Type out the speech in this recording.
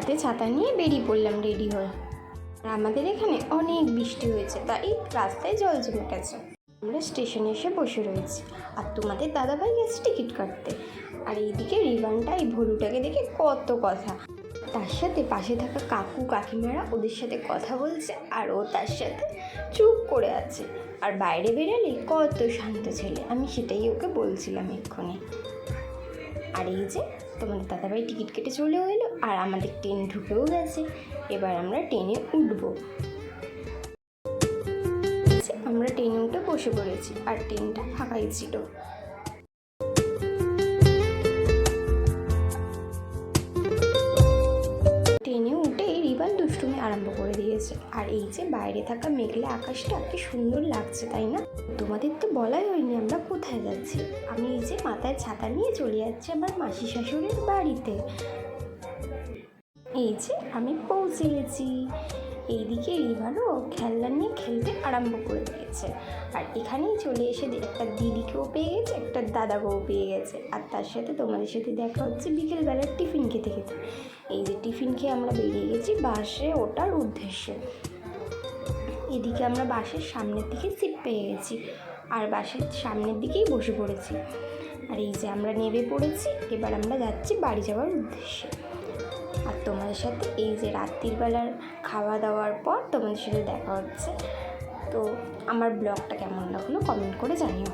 হাতে ছাতা নিয়ে বেরিয়ে পড়লাম রেডি হয়ে। আর আমাদের এখানে অনেক বৃষ্টি হয়েছে, তাই রাস্তায় জল জমে গেছে। আমরা স্টেশনে এসে বসে রয়েছি, আর তোমাদের দাদাভাই গেছে টিকিট কাটতে। আর এইদিকে রিবানটা এই ভলুটাকে দেখে কত কথা, তার সাথে পাশে থাকা কাকু কাকিমারা ওদের সাথে কথা বলছে, আর ও তার সাথে চুপ করে আছে। আর বাইরে বেরালে কত শান্ত ছেলে, আমি সেটাই ওকে বলছিলাম এক্ষুনি। আর এই যে তোমাদের দাদাভাই টিকিট কেটে চলেও এলো, আর আমাদের ট্রেন ঢুকেও গেছে। এবার আমরা ট্রেনে উঠবো। আমরা ট্রেনে উঠে বসে পড়েছি, আর ট্রেনটা ফাঁকাই ছিল। ট্রেনে উঠে রিবান দুষ্টুমি আরম্ভ করে দিয়েছে। আর এই যে বাইরে থাকা মেঘলা আকাশটা কি সুন্দর লাগছে, তাই না? তোমাদের তো বলাই হয়নি আমরা কোথায় যাচ্ছি। আমি এই যে মাথায় ছাতা নিয়ে চলে যাচ্ছি আমার মাসি শাশুড়ির বাড়িতে। এই যে আমি পৌঁছে গেছি। এইদিকে রিবানও খেলনা নিয়ে খেলতে আরম্ভ করে দিয়েছে। আর এখানেই চলে এসে একটা দিদিকেও পেয়ে গেছে, একটা দাদাকেও পেয়ে গেছে। আর তার সাথে তোমাদের সাথে দেখা হচ্ছে বিকেলবেলার টিফিন খেতে খেতে। এই যে টিফিন খেয়ে আমরা বেরিয়ে গেছি বাসে ওঠার উদ্দেশ্যে। এদিকে আমরা বাসের সামনের দিকে সিট পেয়ে গেছি, আর বাসের সামনের দিকেই বসে পড়েছি। আর এই যে আমরা নেমে পড়েছি, এবার আমরা যাচ্ছি বাড়ি যাওয়ার উদ্দেশ্যে। আর তোমাদের সাথে এই যে রাত্রিবেলার খাওয়া দাওয়ার পর তোমাদের সাথে দেখা হচ্ছে। তো আমার ব্লগটা কেমন লাগলো কমেন্ট করে জানিও।